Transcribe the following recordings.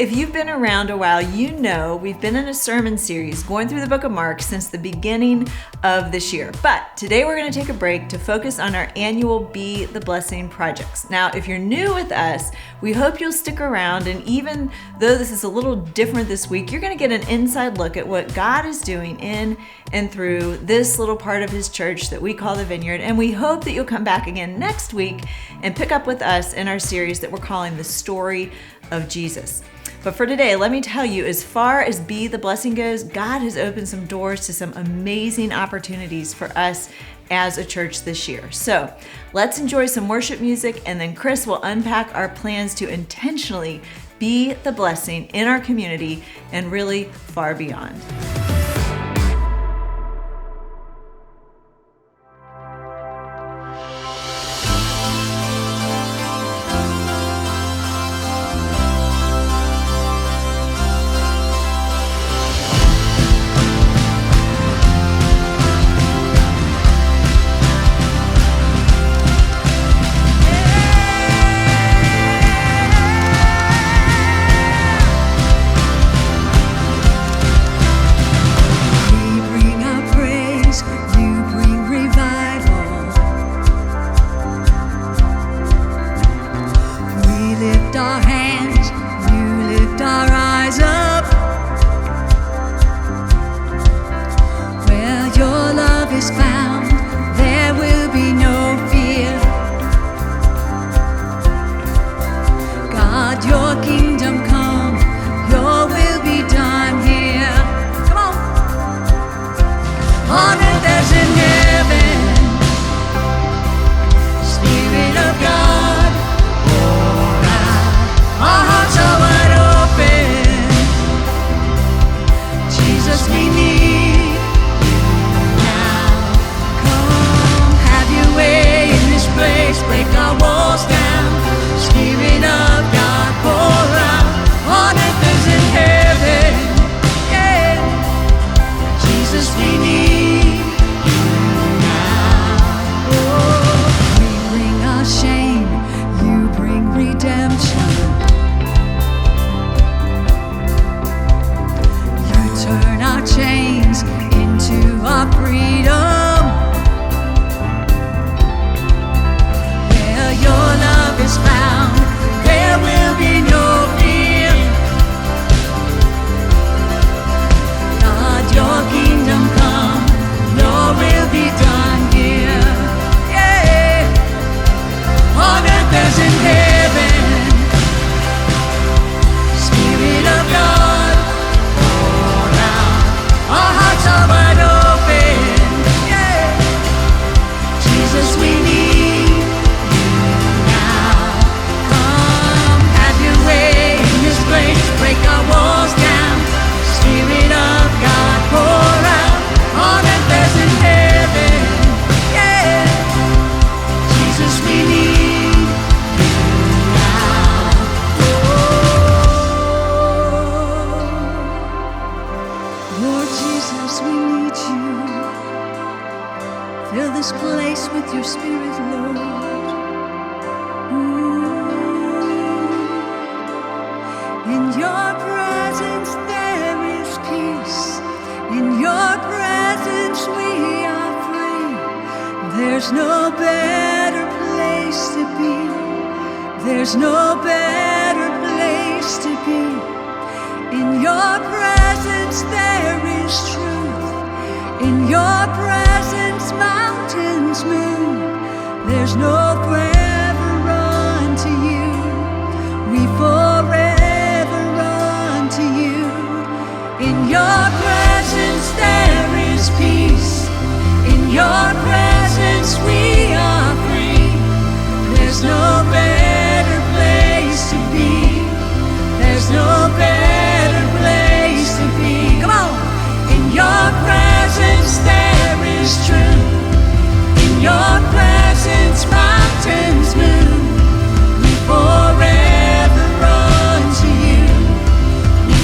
if you've been around a while, you know we've been in a sermon series going through the book of Mark since the beginning of this year. But today we're going to take a break to focus on our annual Be the Blessing projects. Now, if you're new with us, we hope you'll stick around, and even though this is a little different this week, you're going to get an inside look at what God is doing in and through this little part of his church that we call the Vineyard. And we hope that you'll come back again next week and pick up with us in our series that we're calling The Story of Jesus. But for today, let me tell you, as far as Be the Blessing goes, God has opened some doors to some amazing opportunities for us as a church this year. So let's enjoy some worship music, and then Chris will unpack our plans to intentionally be the blessing in our community and really far beyond.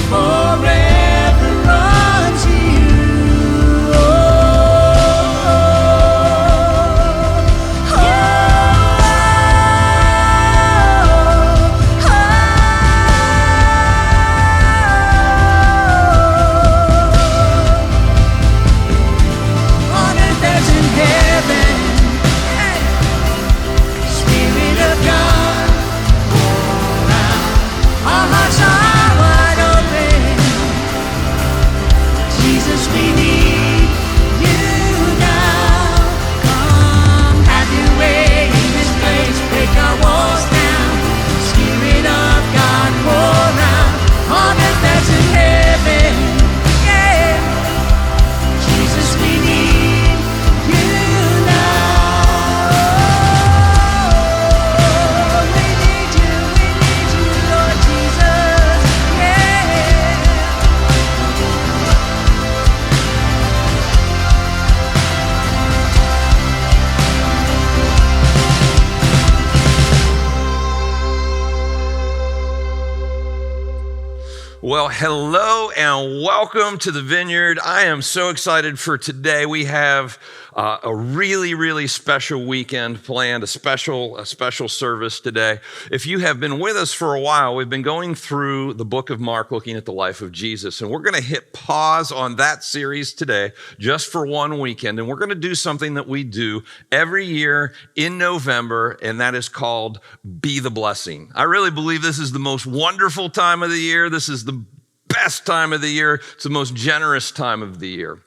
Forever run Well, hello and welcome to the Vineyard. I am so excited for today. We have a really special weekend planned, a special service today. If you have been with us for a while, we've been going through the book of Mark, looking at the life of Jesus. And we're going to hit pause on that series today just for one weekend. And we're going to do something that we do every year in November, and that is called Be the Blessing. I really believe this is the most wonderful time of the year. This is the best time of the year. It's the most generous time of the year.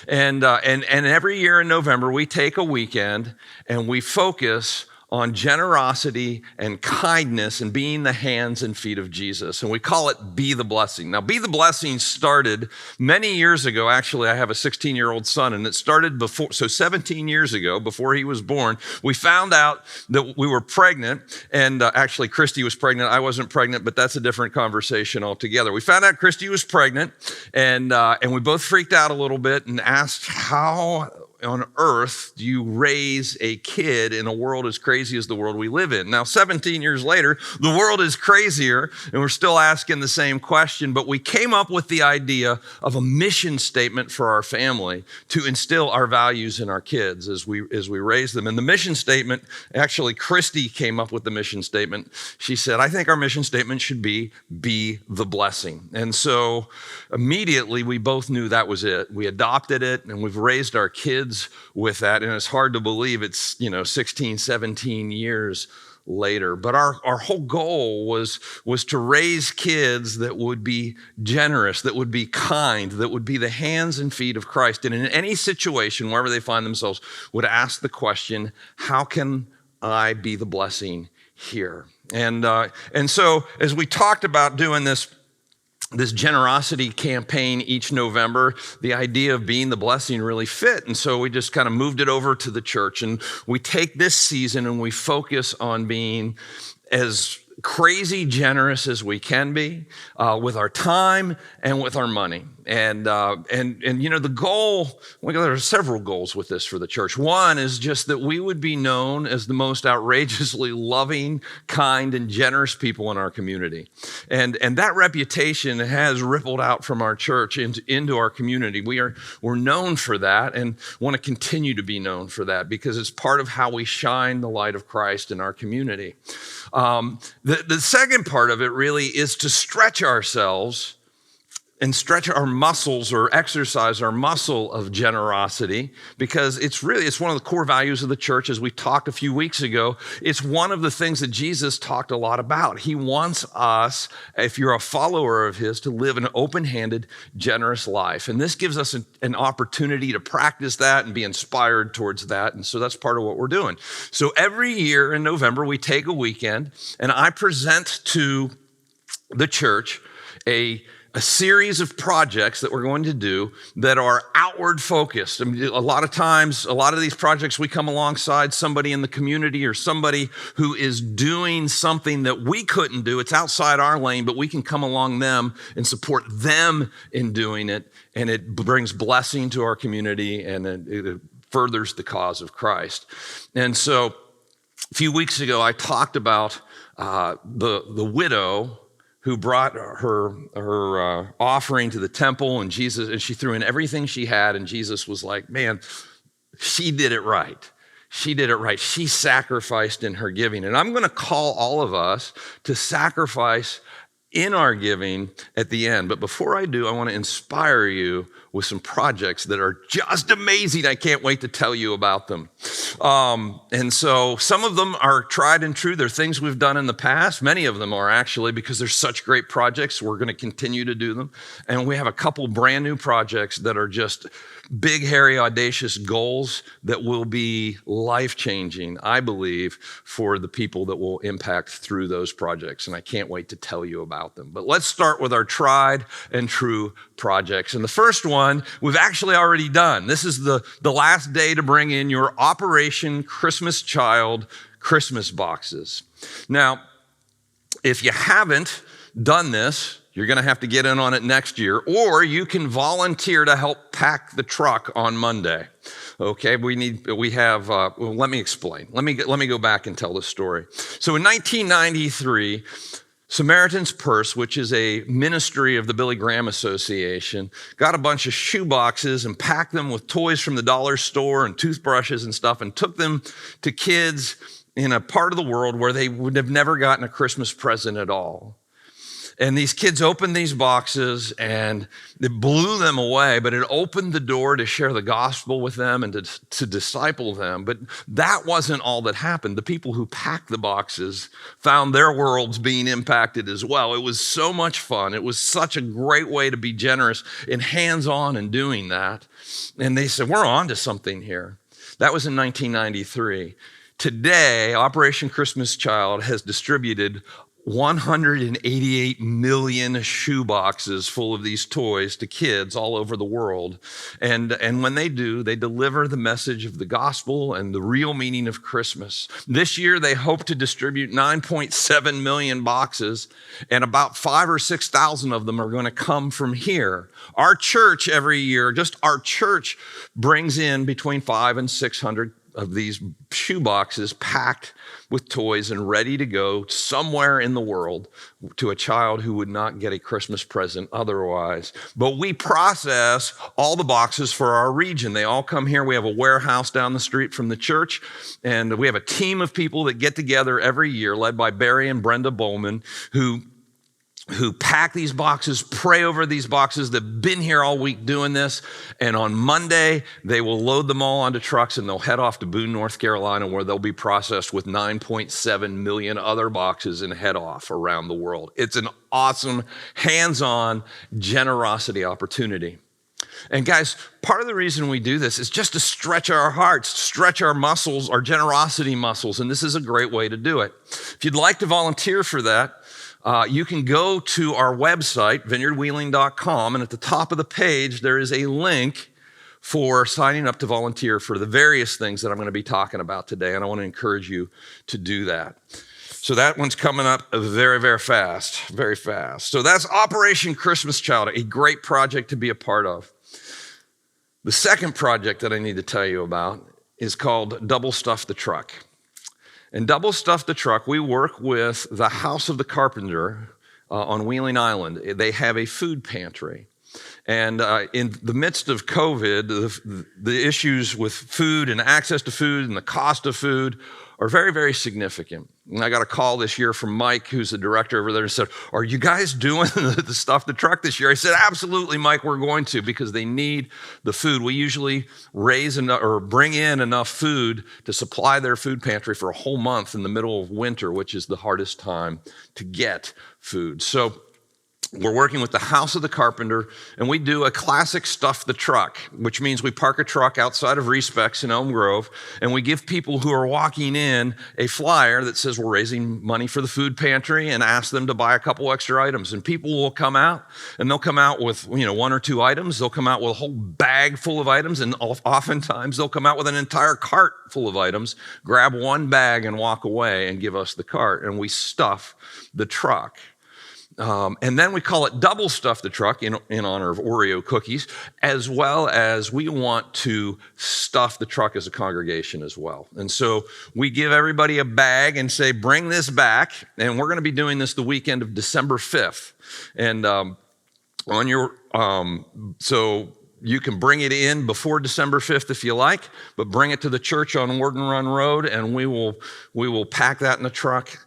And every year in November, we take a weekend and we focus on generosity and kindness and being the hands and feet of Jesus. And we call it Be the Blessing. Now, Be the Blessing started many years ago. Actually, I have a 16-year-old son, and it started 17 years ago, before he was born. We found out that we were pregnant, and actually, Christy was pregnant. I wasn't pregnant, but that's a different conversation altogether. We found out Christy was pregnant, and we both freaked out a little bit and asked, how on earth do you raise a kid in a world as crazy as the world we live in? Now, 17 years later, the world is crazier, and we're still asking the same question, but we came up with the idea of a mission statement for our family to instill our values in our kids as we raise them. And the mission statement, actually, Christy came up with the mission statement. She said, I think our mission statement should be the blessing. And so immediately, we both knew that was it. We adopted it, and we've raised our kids with that, and it's hard to believe it's 16, 17 years later. But our whole goal was to raise kids that would be generous, that would be kind, that would be the hands and feet of Christ, and in any situation, wherever they find themselves, would ask the question, how can I be the blessing here? And so as we talked about doing this generosity campaign each November, the idea of being the blessing really fit. And so we just kind of moved it over to the church. And we take this season and we focus on being as crazy generous as we can be with our time and with our money. And the goal, there are several goals with this for the church. One is just that we would be known as the most outrageously loving, kind, and generous people in our community. And that reputation has rippled out from our church into our community. We're known for that and want to continue to be known for that because it's part of how we shine the light of Christ in our community. The second part of it really is to stretch ourselves and stretch our muscles or exercise our muscle of generosity because it's one of the core values of the church. As we talked a few weeks ago, it's one of the things that Jesus talked a lot about. He wants us, if you're a follower of his, to live an open-handed, generous life. And this gives us an opportunity to practice that and be inspired towards that. And so that's part of what we're doing. So every year in November, we take a weekend and I present to the church a series of projects that we're going to do that are outward focused. I mean, a lot of these projects, we come alongside somebody in the community or somebody who is doing something that we couldn't do. It's outside our lane, but we can come along them and support them in doing it. And it brings blessing to our community and it furthers the cause of Christ. And so a few weeks ago, I talked about the widow who brought her offering to the temple, and she threw in everything she had, and Jesus was like, man, she did it right. She did it right. She sacrificed in her giving. And I'm going to call all of us to sacrifice in our giving at the end. But before I do, I want to inspire you with some projects that are just amazing. I can't wait to tell you about them. And so some of them are tried and true. They're things we've done in the past. Many of them are actually because they're such great projects. We're going to continue to do them. And we have a couple brand new projects that are just big, hairy, audacious goals that will be life-changing, I believe, for the people that will impact through those projects. And I can't wait to tell you about them. But let's start with our tried and true projects. And the first one we've actually already done. This is the last day to bring in your Operation Christmas Child Christmas boxes. Now, if you haven't done this, you're going to have to get in on it next year, or you can volunteer to help pack the truck on Monday. Okay, let me explain. Let me go back and tell the story. So in 1993, Samaritan's Purse, which is a ministry of the Billy Graham Association, got a bunch of shoe boxes and packed them with toys from the dollar store and toothbrushes and stuff and took them to kids in a part of the world where they would have never gotten a Christmas present at all. And these kids opened these boxes and it blew them away, but it opened the door to share the gospel with them and to disciple them. But that wasn't all that happened. The people who packed the boxes found their worlds being impacted as well. It was so much fun. It was such a great way to be generous and hands-on in doing that. And they said, we're on to something here. That was in 1993. Today, Operation Christmas Child has distributed 188 million shoe boxes full of these toys to kids all over the world. And when they do, they deliver the message of the gospel and the real meaning of Christmas. This year, they hope to distribute 9.7 million boxes, and about 5,000 or 6,000 of them are going to come from here. Our church every year, just our church, brings in between 500 and 600 of these shoe boxes packed with toys and ready to go somewhere in the world to a child who would not get a Christmas present otherwise. But we process all the boxes for our region. They all come here. We have a warehouse down the street from the church, and we have a team of people that get together every year, led by Barry and Brenda Bowman, who pack these boxes, pray over these boxes. They've been here all week doing this. And on Monday, they will load them all onto trucks and they'll head off to Boone, North Carolina, where they'll be processed with 9.7 million other boxes and head off around the world. It's an awesome, hands-on generosity opportunity. And guys, part of the reason we do this is just to stretch our hearts, stretch our muscles, our generosity muscles. And this is a great way to do it. If you'd like to volunteer for that, you can go to our website, vineyardwheeling.com, and at the top of the page, there is a link for signing up to volunteer for the various things that I'm going to be talking about today, and I want to encourage you to do that. So that one's coming up very, very fast, very fast. So that's Operation Christmas Child, a great project to be a part of. The second project that I need to tell you about is called Double Stuff the Truck. And Double Stuff the Truck, we work with the House of the Carpenter on Wheeling Island. They have a food pantry. And in the midst of COVID, the issues with food and access to food and the cost of food are very, very significant. And I got a call this year from Mike, who's the director over there, and said, are you guys doing the Stuff the Truck this year? I said, absolutely, Mike, we're going to, because they need the food. We usually raise enough or bring in enough food to supply their food pantry for a whole month in the middle of winter, which is the hardest time to get food. So we're working with the House of the Carpenter, and we do a classic Stuff the Truck, which means we park a truck outside of Respecs in Elm Grove, and we give people who are walking in a flyer that says we're raising money for the food pantry and ask them to buy a couple extra items. And people will come out, and they'll come out with one or two items. They'll come out with a whole bag full of items, and oftentimes they'll come out with an entire cart full of items, grab one bag and walk away and give us the cart, and we stuff the truck. And then we call it Double Stuff the Truck in honor of Oreo cookies, as well as we want to stuff the truck as a congregation as well. And so we give everybody a bag and say, bring this back. And we're going to be doing this the weekend of December 5th. And so you can bring it in before December 5th if you like, but bring it to the church on Warden Run Road, and we will pack that in the truck.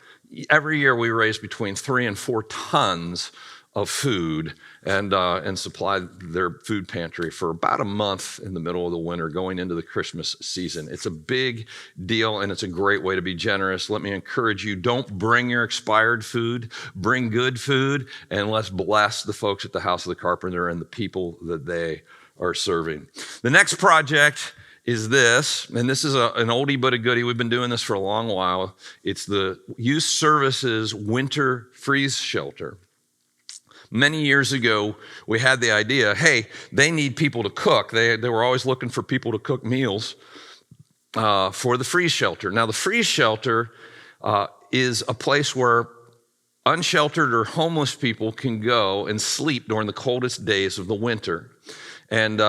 Every year we raise between 3 and 4 tons of food and supply their food pantry for about a month in the middle of the winter going into the Christmas season. It's a big deal, and it's a great way to be generous. Let me encourage you, don't bring your expired food, bring good food, and let's bless the folks at the House of the Carpenter and the people that they are serving. The next project is this, and this is an oldie but a goodie. We've been doing this for a long while. It's the Youth Services Winter Freeze Shelter. Many years ago, we had the idea, hey, they need people to cook. They were always looking for people to cook meals for the freeze shelter. Now, the freeze shelter is a place where unsheltered or homeless people can go and sleep during the coldest days of the winter. And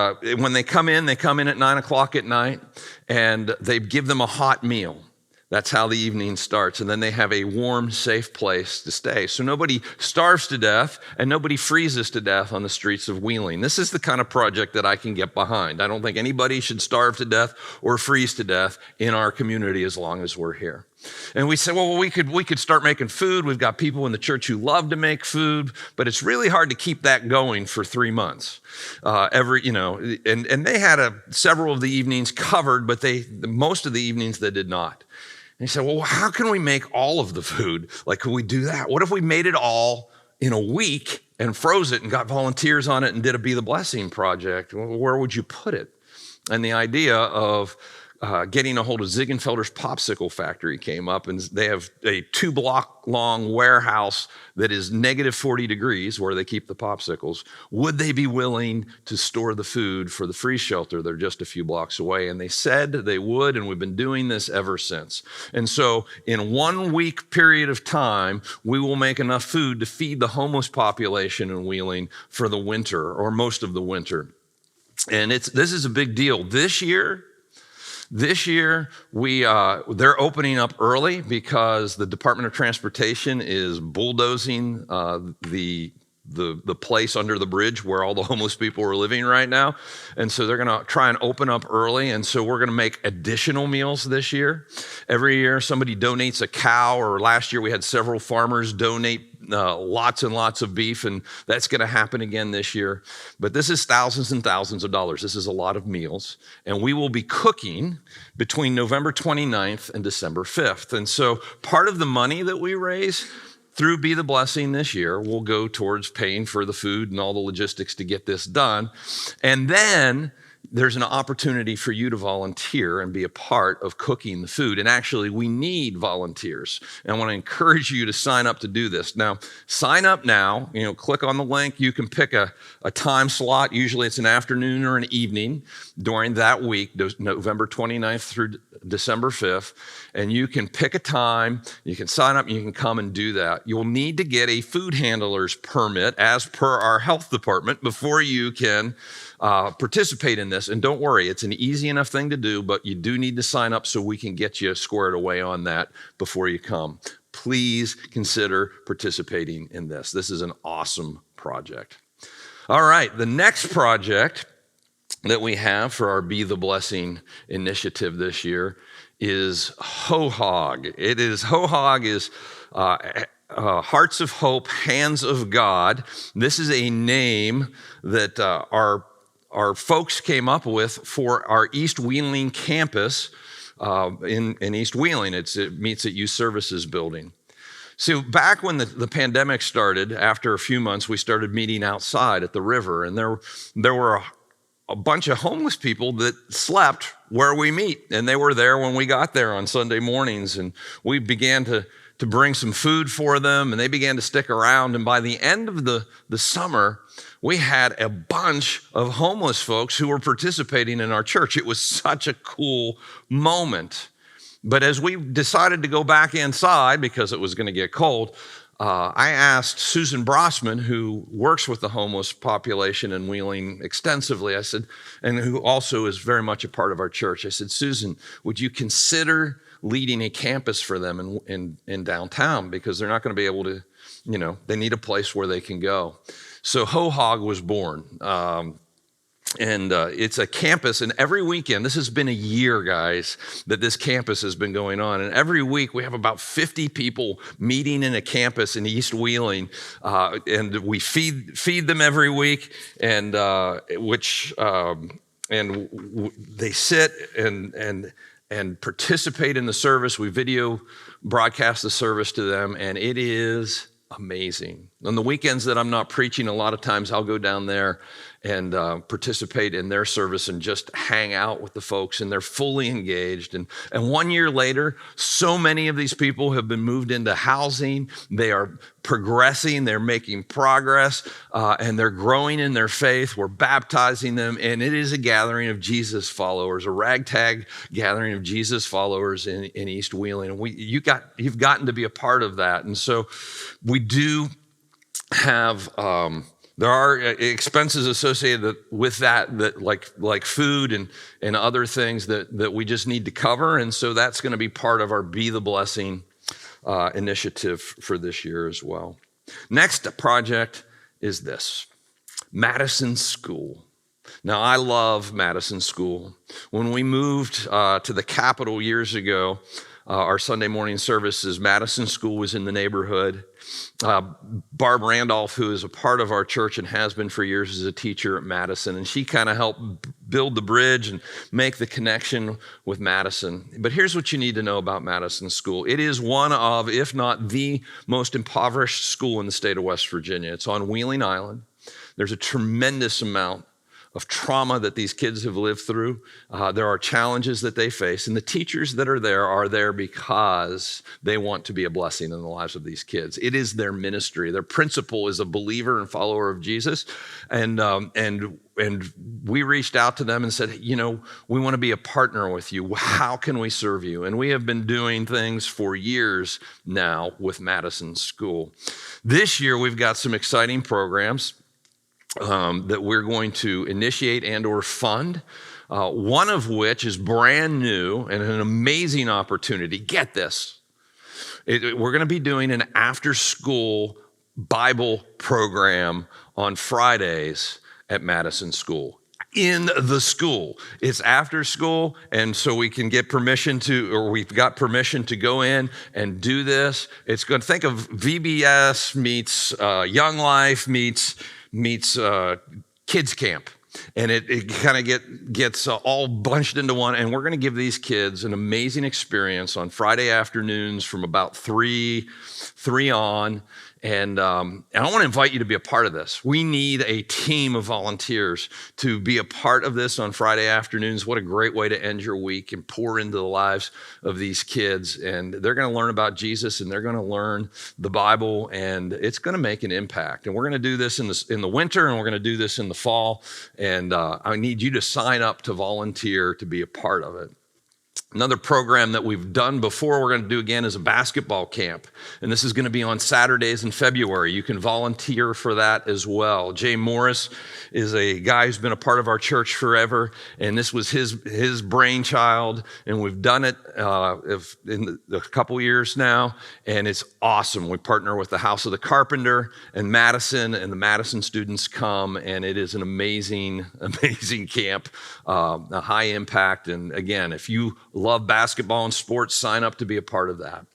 when they come in at 9 o'clock at night, and they give them a hot meal. That's how the evening starts. And then they have a warm, safe place to stay. So nobody starves to death and nobody freezes to death on the streets of Wheeling. This is the kind of project that I can get behind. I don't think anybody should starve to death or freeze to death in our community as long as we're here. And we said, well, we could start making food. We've got people in the church who love to make food, but it's really hard to keep that going for 3 months. And they had several of the evenings covered, but most of the evenings they did not. And he said, well, how can we make all of the food? Like, could we do that? What if we made it all in a week and froze it and got volunteers on it and did a Be the Blessing project? Where would you put it? And the idea of getting a hold of Ziegenfelder's Popsicle Factory came up, and they have a 2-block long warehouse that is negative 40 degrees where they keep the popsicles. Would they be willing to store the food for the freeze shelter? They're just a few blocks away. And they said they would, and we've been doing this ever since. And so in 1 week period of time, we will make enough food to feed the homeless population in Wheeling for the winter, or most of the winter. And this is a big deal. This year, they're opening up early because the Department of Transportation is bulldozing the place under the bridge where all the homeless people are living right now. And so they're going to try and open up early. And so we're going to make additional meals this year. Every year somebody donates a cow, or last year we had several farmers donate lots and lots of beef, and that's going to happen again this year. But this is thousands and thousands of dollars. This is a lot of meals, and we will be cooking between November 29th and December 5th. And so part of the money that we raise through Be the Blessing this year will go towards paying for the food and all the logistics to get this done. And then there's an opportunity for you to volunteer and be a part of cooking the food. And actually, we need volunteers. And I want to encourage you to sign up to do this. Now, sign up now. Click on the link. You can pick a time slot. Usually it's an afternoon or an evening during that week, November 29th through December 5th. And you can pick a time. You can sign up and you can come and do that. You'll need to get a food handler's permit as per our health department before you can participate in this. And don't worry, it's an easy enough thing to do, but you do need to sign up so we can get you squared away on that before you come. Please consider participating in this. This is an awesome project. All right, the next project that we have for our Be the Blessing initiative this year is HOHOG. HOHOG is Hearts of Hope, Hands of God. This is a name that our folks came up with for our East Wheeling campus in East Wheeling. It meets at Youth Services Building. So back when the pandemic started, after a few months, we started meeting outside at the river, and there were a bunch of homeless people that slept where we meet, and they were there when we got there on Sunday mornings, and we began to bring some food for them, and they began to stick around. And by the end of the summer, we had a bunch of homeless folks who were participating in our church. It was such a cool moment. But as we decided to go back inside because it was going to get cold, I asked Susan Brossman, who works with the homeless population in Wheeling extensively, I said, and who also is very much a part of our church, I said, Susan, would you consider leading a campus for them in downtown, because they're not going to be able to, they need a place where they can go. So HOHOG was born. It's a campus, and every weekend, this has been a year, guys, that this campus has been going on. And every week we have about 50 people meeting in a campus in East Wheeling, and we feed them every week, and they sit and participate in the service. We video broadcast the service to them, and it is amazing. On the weekends that I'm not preaching, a lot of times I'll go down there and participate in their service and just hang out with the folks, and they're fully engaged. And 1 year later, so many of these people have been moved into housing. They are progressing, they're making progress, and they're growing in their faith. We're baptizing them, and it is a gathering of Jesus followers, a ragtag gathering of Jesus followers in East Wheeling. And you've gotten to be a part of that. And so we do have There are expenses associated with that like food and other things that we just need to cover. And so that's going to be part of our Be the Blessing initiative for this year as well. Next project is this, Madison School. Now, I love Madison School. When we moved to the Capitol years ago, our Sunday morning services, Madison School was in the neighborhood. Barb Randolph, who is a part of our church and has been for years, is a teacher at Madison, and she kind of helped build the bridge and make the connection with Madison. But here's what you need to know about Madison School. It is one of, if not the most impoverished school in the state of West Virginia. It's on Wheeling Island. There's a tremendous amount of trauma that these kids have lived through. There are challenges that they face, and the teachers that are there because they want to be a blessing in the lives of these kids. It is their ministry. Their principal is a believer and follower of Jesus, and we reached out to them and said, we want to be a partner with you. How can we serve you? And we have been doing things for years now with Madison School. This year, we've got some exciting programs that we're going to initiate and or fund, one of which is brand new and an amazing opportunity. Get this. We're going to be doing an after-school Bible program on Fridays at Madison School. In the school. It's after school, and so we can get permission we've got permission to go in and do this. It's going to think of VBS meets Young Life meets kids camp, and it kind of gets all bunched into one. And we're going to give these kids an amazing experience on Friday afternoons from about 3 on. And I want to invite you to be a part of this. We need a team of volunteers to be a part of this on Friday afternoons. What a great way to end your week and pour into the lives of these kids. And they're going to learn about Jesus, and they're going to learn the Bible, and it's going to make an impact. And we're going to do this in the winter, and we're going to do this in the fall. And I need you to sign up to volunteer to be a part of it. Another program that we've done before, we're going to do again, is a basketball camp. And this is going to be on Saturdays in February. You can volunteer for that as well. Jay Morris is a guy who's been a part of our church forever, and this was his brainchild, and we've done it in a couple years now, and it's awesome. We partner with the House of the Carpenter and Madison, and the Madison students come, and it is an amazing, amazing camp, a high impact. And again, if you love basketball and sports, sign up to be a part of that.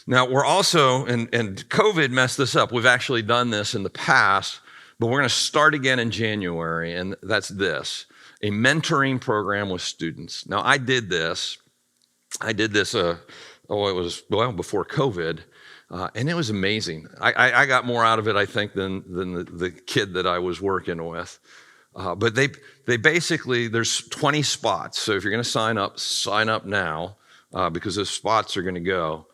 Now, we're also, and COVID messed this up, we've actually done this in the past, but we're going to start again in January, and that's this, a mentoring program with students. Now, I did this before COVID, and it was amazing. I got more out of it, I think, than the kid that I was working with. But they basically, there's 20 spots. So if you're going to sign up now, because those spots are going to go.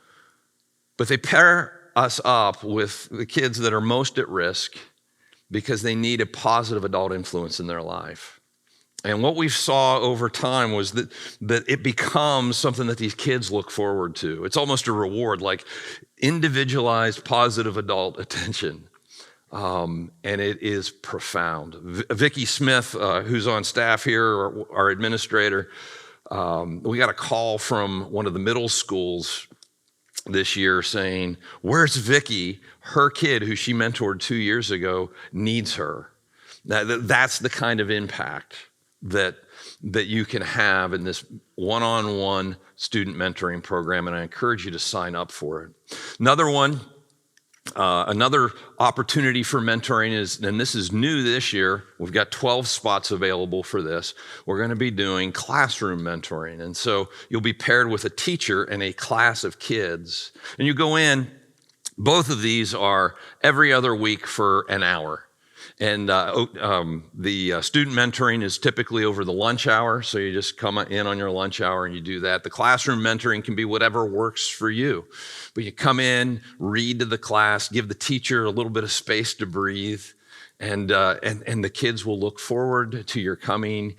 But they pair us up with the kids that are most at risk because they need a positive adult influence in their life. And what we saw over time was that it becomes something that these kids look forward to. It's almost a reward, like individualized positive adult attention. And it is profound. Vicki Smith, who's on staff here, our administrator, we got a call from one of the middle schools this year saying, where's Vicki? Her kid, who she mentored 2 years ago, needs her. That's the kind of impact that you can have in this one-on-one student mentoring program, and I encourage you to sign up for it. Another opportunity for mentoring is, and this is new this year, we've got 12 spots available for this. We're going to be doing classroom mentoring. And so you'll be paired with a teacher and a class of kids. And you go in, both of these are every other week for an hour. And the student mentoring is typically over the lunch hour, so you just come in on your lunch hour and you do that. The classroom mentoring can be whatever works for you. But you come in, read to the class, give the teacher a little bit of space to breathe, and the kids will look forward to your coming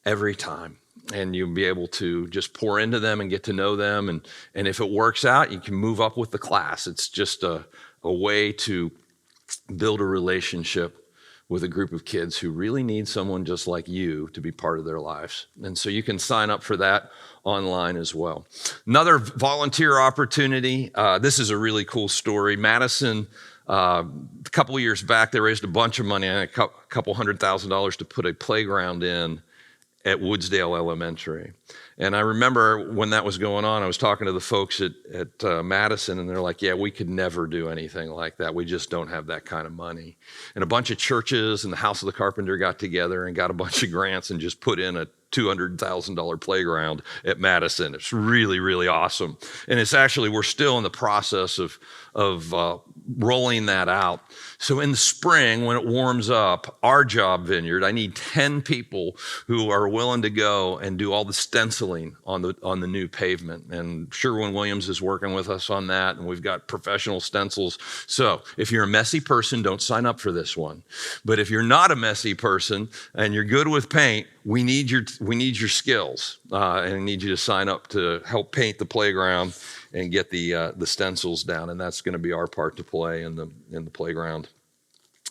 every time. And you'll be able to just pour into them and get to know them. And if it works out, you can move up with the class. It's just a way to build a relationship with a group of kids who really need someone just like you to be part of their lives. And so you can sign up for that online as well. Another volunteer opportunity. This is a really cool story. Madison, a couple of years back, they raised a bunch of money, a couple $100,000 to put a playground in at Woodsdale Elementary. And I remember when that was going on, I was talking to the folks at Madison, and they're like, yeah, we could never do anything like that. We just don't have that kind of money. And a bunch of churches and the House of the Carpenter got together and got a bunch of grants and just put in a $200,000 playground at Madison. It's really, really awesome. And it's actually, we're still in the process of rolling that out. So in the spring, when it warms up, our job, Vineyard, I need 10 people who are willing to go and do all the stenciling on the new pavement. And Sherwin-Williams is working with us on that, and we've got professional stencils. So if you're a messy person, don't sign up for this one. But if you're not a messy person and you're good with paint, we need your skills, and I need you to sign up to help paint the playground and get the stencils down, and that's going to be our part to play in the playground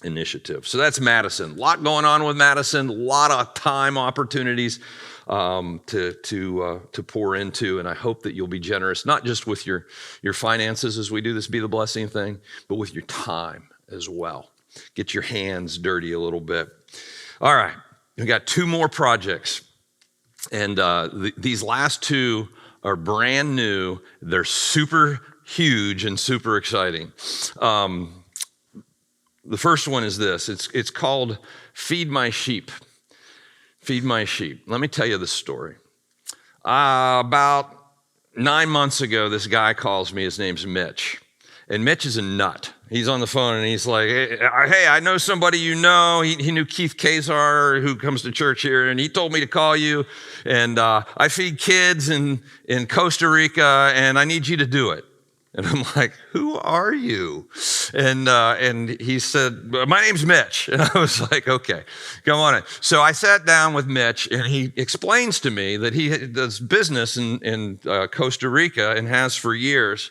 initiative. So that's Madison. A lot going on with Madison. A lot of time opportunities to pour into, and I hope that you'll be generous, not just with your finances as we do this Be the Blessing thing, but with your time as well. Get your hands dirty a little bit. All right, we got 2 more projects, and these last 2 are brand new. They're super huge and super exciting. The first one is this. It's called Feed My Sheep. Feed My Sheep. Let me tell you the story. About 9 months ago, this guy calls me. His name's Mitch. And Mitch is a nut. He's on the phone and he's like, hey, I know somebody you know. He knew Keith Kazar, who comes to church here, and he told me to call you. And I feed kids in Costa Rica, and I need you to do it. And I'm like, who are you? And he said, my name's Mitch. And I was like, okay, come on in. So I sat down with Mitch, and he explains to me that he does business in Costa Rica and has for years.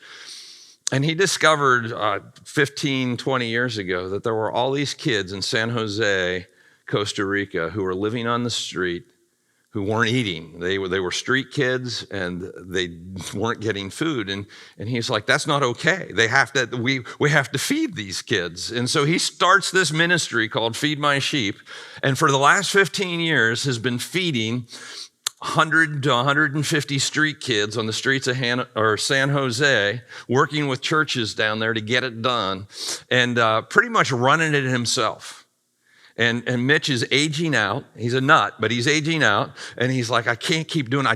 And he discovered 15, 20 years ago that there were all these kids in San Jose, Costa Rica, who were living on the street, who weren't eating. They were street kids, and they weren't getting food. And he's like, that's not okay. We have to feed these kids. And so he starts this ministry called Feed My Sheep, and for the last 15 years has been feeding 100 to 150 street kids on the streets of San Jose, working with churches down there to get it done, and pretty much running it himself. And Mitch is aging out. He's a nut, but he's aging out. And he's like, I can't keep doing it. I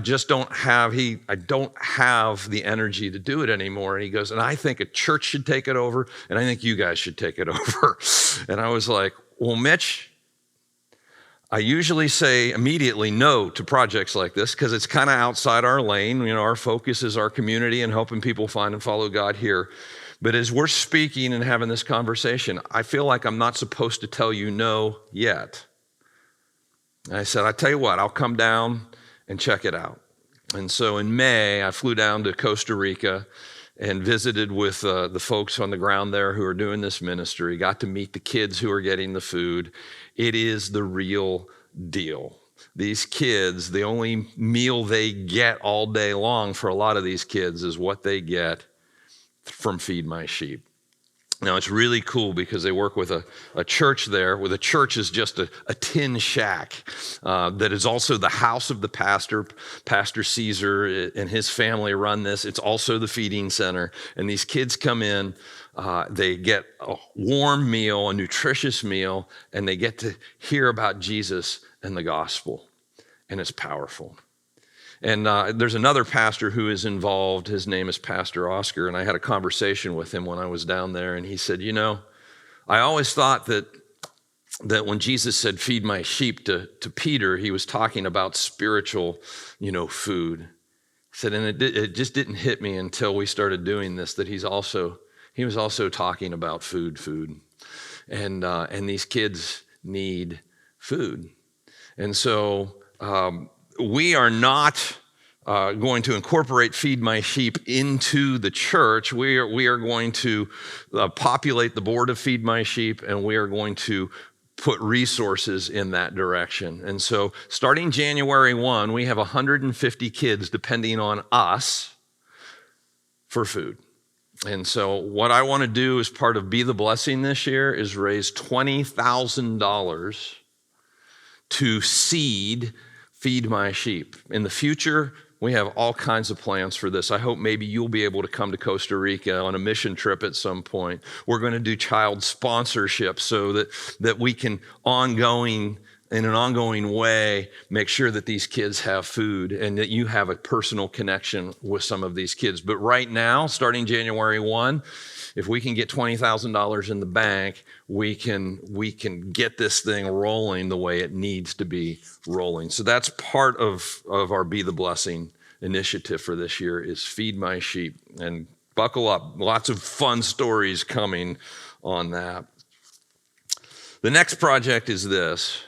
don't have the energy to do it anymore. And he goes, and I think a church should take it over, and I think you guys should take it over. And I was like, well, Mitch, I usually say immediately no to projects like this because it's kind of outside our lane. You know, our focus is our community and helping people find and follow God here. But as we're speaking and having this conversation, I feel like I'm not supposed to tell you no yet. And I said, I tell you what, I'll come down and check it out. And so in May, I flew down to Costa Rica and visited with the folks on the ground there who are doing this ministry, got to meet the kids who are getting the food. It is the real deal. These kids, the only meal they get all day long for a lot of these kids is what they get from Feed My Sheep. Now, it's really cool because they work with a church there, where the church is just a tin shack that is also the house of the pastor. Pastor Caesar and his family run this. It's also the feeding center. And these kids come in, they get a warm meal, a nutritious meal, and they get to hear about Jesus and the gospel. And it's powerful. And there's another pastor who is involved. His name is Pastor Oscar, and I had a conversation with him when I was down there, and he said, you know, I always thought that when Jesus said, feed my sheep to Peter, he was talking about spiritual, food. He said, and it just didn't hit me until we started doing this, that he was also talking about food. And these kids need food. And so we are not going to incorporate Feed My Sheep into the church. We are going to populate the board of Feed My Sheep, and we are going to put resources in that direction. And so starting January 1, we have 150 kids depending on us for food. And so what I want to do as part of Be the Blessing this year is raise $20,000 to seed Feed My Sheep. In the future, we have all kinds of plans for this. I hope maybe you'll be able to come to Costa Rica on a mission trip at some point. We're going to do child sponsorship so that we can in an ongoing way, make sure that these kids have food and that you have a personal connection with some of these kids. But right now, starting January 1, if we can get $20,000 in the bank, we can get this thing rolling the way it needs to be rolling. So that's part of our Be the Blessing initiative for this year is Feed My Sheep. And buckle up, lots of fun stories coming on that. The next project is this.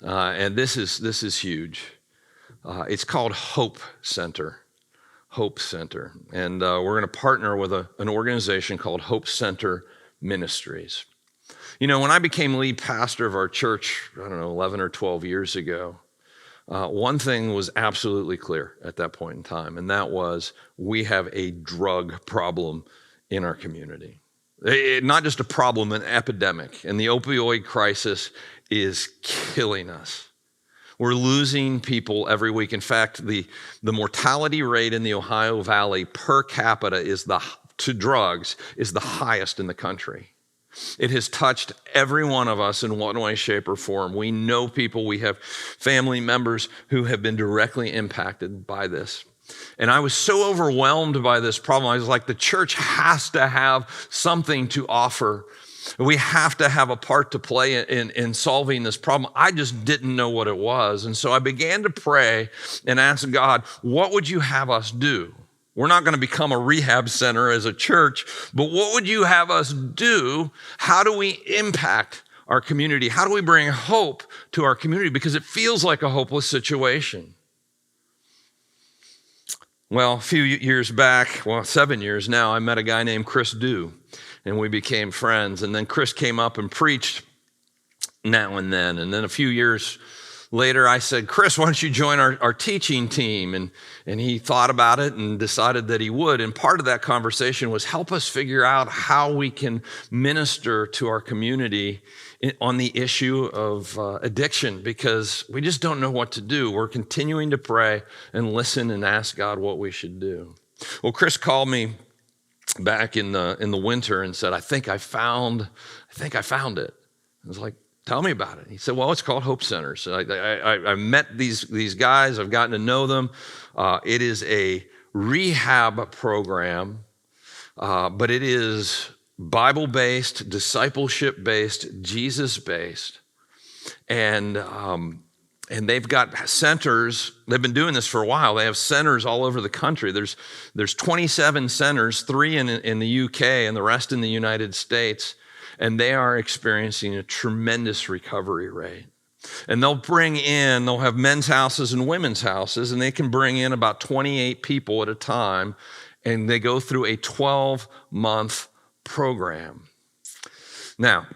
And this is huge. It's called Hope Center. Hope Center. And we're going to partner with an organization called Hope Center Ministries. You know, when I became lead pastor of our church, 11 or 12 years ago, one thing was absolutely clear at that point in time, and that was we have a drug problem in our community. Not just a problem, an epidemic. And the opioid crisis is killing us. We're losing people every week. In fact, the mortality rate in the Ohio Valley per capita to drugs is the highest in the country. It has touched every one of us in one way, shape, or form. We know people, we have family members who have been directly impacted by this. And I was so overwhelmed by this problem. I was like, the church has to have something to offer. We have to have a part to play in solving this problem. I just didn't know what it was. And so I began to pray and ask God, what would you have us do? We're not going to become a rehab center as a church, but what would you have us do? How do we impact our community? How do we bring hope to our community? Because it feels like a hopeless situation. Well, a few years back, 7 years now, I met a guy named Chris Dew, and we became friends. And then Chris came up and preached now and then. And then a few years later, I said, Chris, why don't you join our teaching team? And he thought about it and decided that he would. And part of that conversation was help us figure out how we can minister to our community on the issue of addiction, because we just don't know what to do. We're continuing to pray and listen and ask God what we should do. Well, Chris called me back in the winter and said, I think I found it. I was like, tell me about it. He said, well, it's called Hope Center. So I met these guys. I've gotten to know them. It is a rehab program, but it is Bible-based, discipleship-based, Jesus-based. And they've got centers. They've been doing this for a while. They have centers all over the country. There's 27 centers, 3 in the UK and the rest in the United States. And they are experiencing a tremendous recovery rate. And they'll have men's houses and women's houses, and they can bring in about 28 people at a time, and they go through a 12-month program. Now,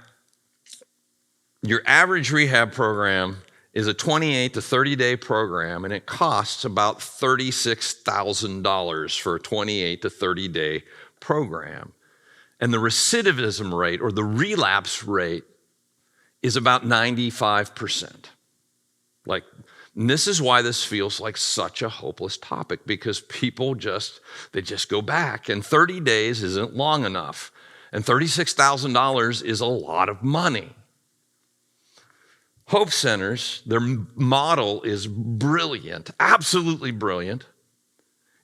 your average rehab program is a 28 to 30-day program, and it costs about $36,000 for a 28 to 30-day program. And the recidivism rate or the relapse rate is about 95%. And this is why this feels like such a hopeless topic, because people just go back, and 30 days isn't long enough. And $36,000 is a lot of money. Hope Centers, their model is brilliant, absolutely brilliant.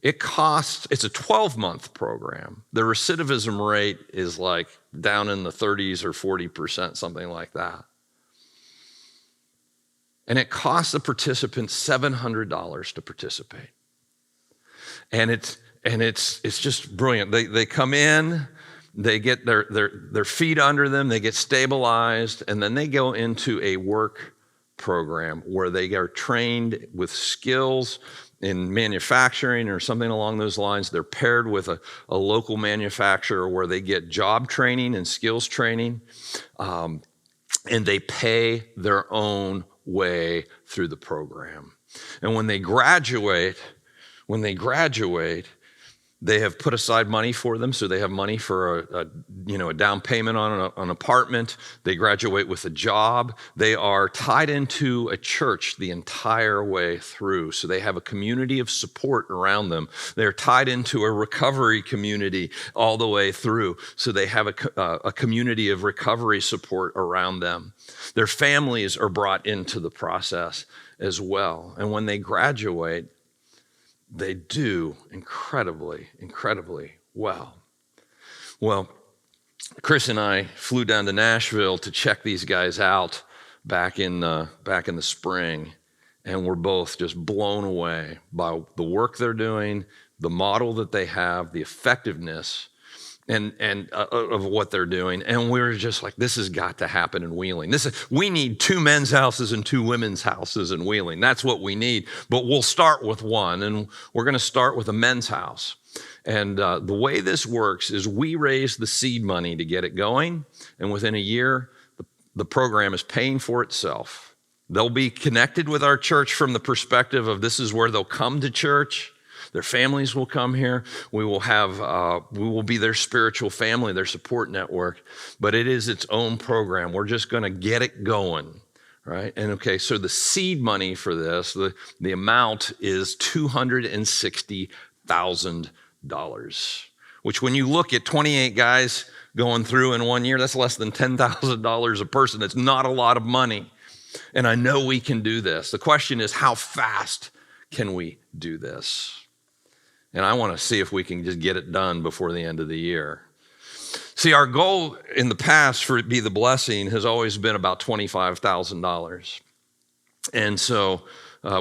It's a 12-month program. The recidivism rate is like down in the 30s or 40%, something like that. And it costs the participants $700 to participate. And it's just brilliant. They come in, they get their feet under them, they get stabilized, and then they go into a work program where they are trained with skills in manufacturing or something along those lines. They're paired with a local manufacturer where they get job training and skills training. and they pay their own way through the program. And when they graduate, they have put aside money for them, so they have money for a down payment on an apartment. They graduate with a job. They are tied into a church the entire way through, so they have a community of support around them. They're tied into a recovery community all the way through, so they have a community of recovery support around them. Their families are brought into the process as well, and when they graduate, they do incredibly, incredibly well. Well, Chris and I flew down to Nashville to check these guys out back in the spring, and we're both just blown away by the work they're doing, the model that they have, the effectiveness and of what they're doing. And we were just like, this has got to happen in Wheeling. We need 2 men's houses and 2 women's houses in Wheeling. That's what we need. But we'll start with one, and we're going to start with a men's house. And the way this works is we raise the seed money to get it going, and within a year, the program is paying for itself. They'll be connected with our church from the perspective of this is where they'll come to church. Their families will come here. We will be their spiritual family, their support network, but it is its own program. We're just going to get it going, right? And okay, so the seed money for this, the amount is $260,000, which when you look at 28 guys going through in 1 year, that's less than $10,000 a person. It's not a lot of money. And I know we can do this. The question is, how fast can we do this? And I want to see if we can just get it done before the end of the year. See, our goal in the past for Be the Blessing has always been about $25,000. And so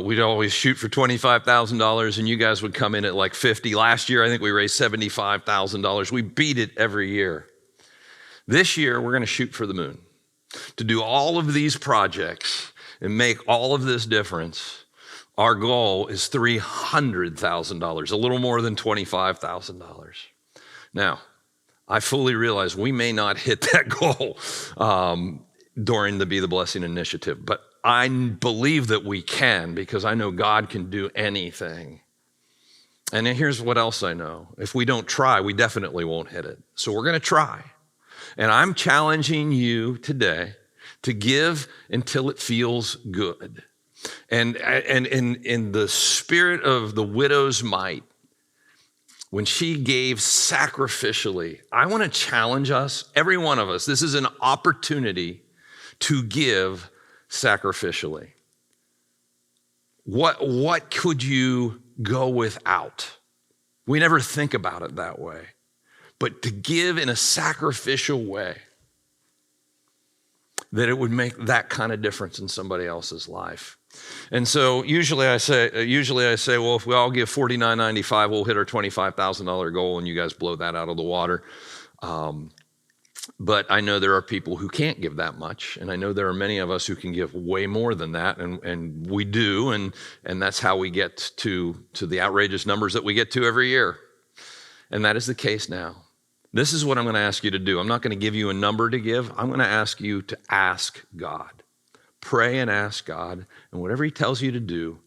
we'd always shoot for $25,000, and you guys would come in at like 50. Last year, I think we raised $75,000. We beat it every year. This year, we're going to shoot for the moon to do all of these projects and make all of this difference. Our goal is $300,000, a little more than $25,000. Now, I fully realize we may not hit that goal during the Be the Blessing initiative, but I believe that we can because I know God can do anything. And then here's what else I know. If we don't try, we definitely won't hit it. So we're going to try. And I'm challenging you today to give until it feels good. And in the spirit of the widow's mite, when she gave sacrificially, I want to challenge us, every one of us, this is an opportunity to give sacrificially. What could you go without? We never think about it that way. But to give in a sacrificial way, that it would make that kind of difference in somebody else's life. And so usually I say, well, if we all give $49.95, we'll hit our $25,000 goal, and you guys blow that out of the water. But I know there are people who can't give that much, and I know there are many of us who can give way more than that, and we do, and that's how we get to the outrageous numbers that we get to every year. And that is the case now. This is what I'm going to ask you to do. I'm not going to give you a number to give. I'm going to ask you to ask God. Pray and ask God, and whatever he tells you to do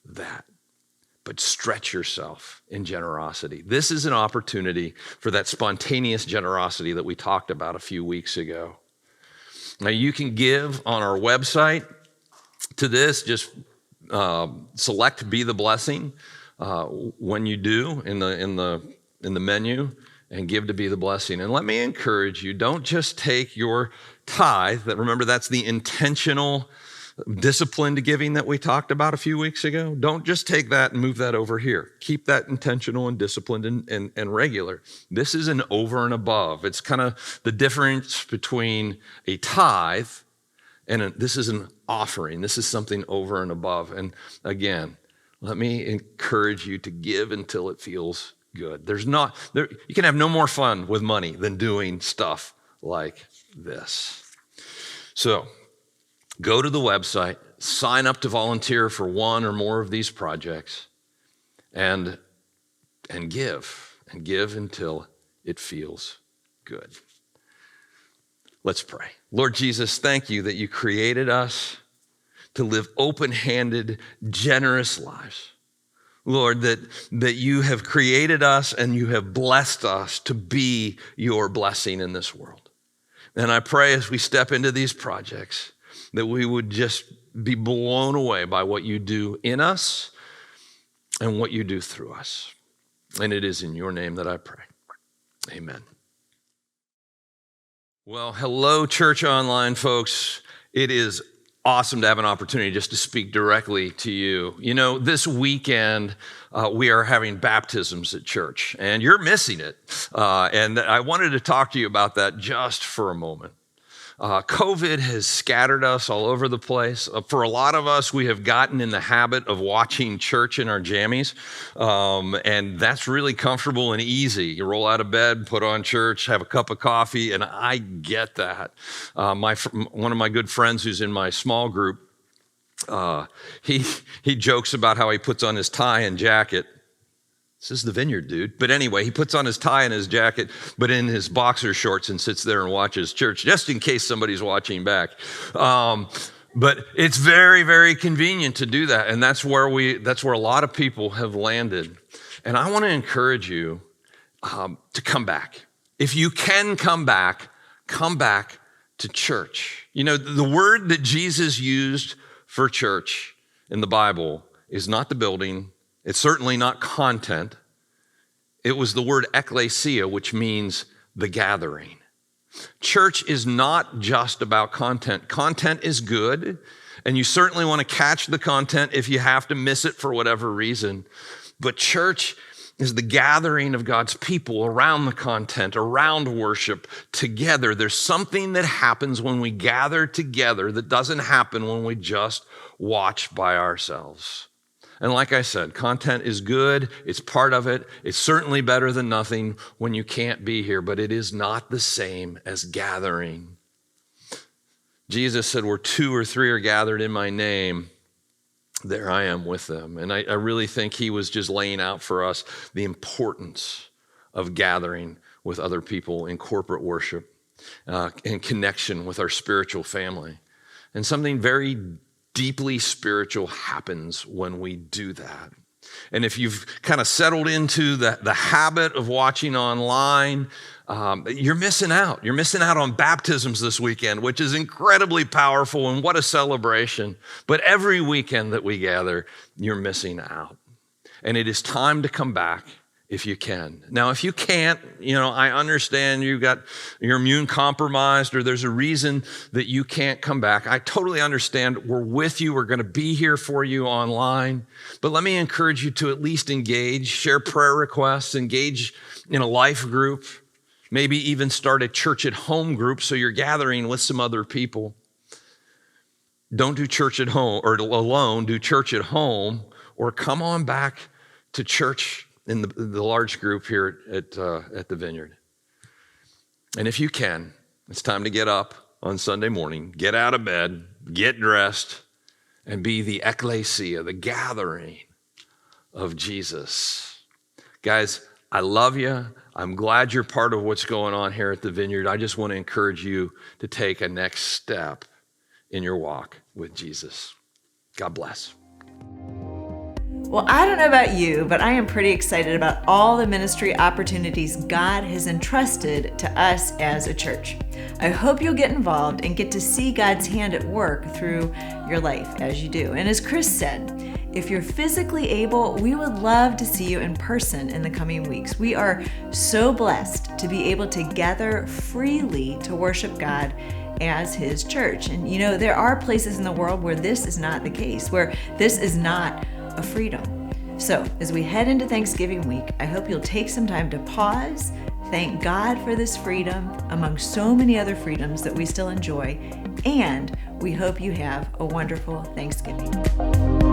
that. But stretch yourself in generosity. This is an opportunity for that spontaneous generosity that we talked about a few weeks ago. Now you can give on our website to this. Just select Be the Blessing when you do in the menu, and give to Be the Blessing. And let me encourage you, don't just take your tithe, remember that's the intentional disciplined giving that we talked about a few weeks ago. Don't just take that and move that over here. Keep that intentional and disciplined and regular. This is an over and above. It's kind of the difference between a tithe and this is an offering. This is something over and above. And again, let me encourage you to give until it feels good. You can have no more fun with money than doing stuff like this. So go to the website, sign up to volunteer for one or more of these projects, and give until it feels good. Let's pray. Lord Jesus, thank you that you created us to live open-handed, generous lives. Lord, that you have created us and you have blessed us to be your blessing in this world. And I pray as we step into these projects that we would just be blown away by what you do in us and what you do through us. And it is in your name that I pray. Amen. Well, hello, Church Online folks. It is awesome to have an opportunity just to speak directly to you. You know, this weekend, we are having baptisms at church, and you're missing it. And I wanted to talk to you about that just for a moment. COVID has scattered us all over the place. For a lot of us, we have gotten in the habit of watching church in our jammies, and that's really comfortable and easy. You roll out of bed, put on church, have a cup of coffee, and I get that. One of my good friends who's in my small group, he jokes about how he puts on his tie and jacket. This is the Vineyard, dude. But anyway, he puts on his tie and his jacket, but in his boxer shorts and sits there and watches church, just in case somebody's watching back. But it's very, very convenient to do that. And that's where a lot of people have landed. And I want to encourage you to come back. If you can come back to church. You know, the word that Jesus used for church in the Bible is not the building. It's certainly not content. It was the word ecclesia, which means the gathering. Church is not just about content. Content is good, and you certainly want to catch the content if you have to miss it for whatever reason. But church is the gathering of God's people around the content, around worship, together. There's something that happens when we gather together that doesn't happen when we just watch by ourselves. And like I said, content is good. It's part of it. It's certainly better than nothing when you can't be here, but it is not the same as gathering. Jesus said, where 2 or 3 are gathered in my name, there I am with them. And I really think he was just laying out for us the importance of gathering with other people in corporate worship, in connection with our spiritual family. And something very deeply spiritual happens when we do that. And if you've kind of settled into the habit of watching online, you're missing out. You're missing out on baptisms this weekend, which is incredibly powerful, and what a celebration. But every weekend that we gather, you're missing out. And it is time to come back if you can. Now, if you can't, I understand you're immune compromised, or there's a reason that you can't come back. I totally understand. We're with you. We're going to be here for you online. But let me encourage you to at least engage, share prayer requests, engage in a life group, maybe even start a church at home group so you're gathering with some other people. Don't do church at home or alone, do church at home, or come on back to church in the large group here at the Vineyard. And if you can, it's time to get up on Sunday morning, get out of bed, get dressed, and be the ecclesia, the gathering of Jesus. Guys, I love you. I'm glad you're part of what's going on here at the Vineyard. I just want to encourage you to take a next step in your walk with Jesus. God bless. Well, I don't know about you, but I am pretty excited about all the ministry opportunities God has entrusted to us as a church. I hope you'll get involved and get to see God's hand at work through your life as you do. And as Chris said, if you're physically able, we would love to see you in person in the coming weeks. We are so blessed to be able to gather freely to worship God as his church. And there are places in the world where this is not the case, where this is not a freedom. So as we head into Thanksgiving week, I hope you'll take some time to pause, thank God for this freedom among so many other freedoms that we still enjoy, and we hope you have a wonderful Thanksgiving.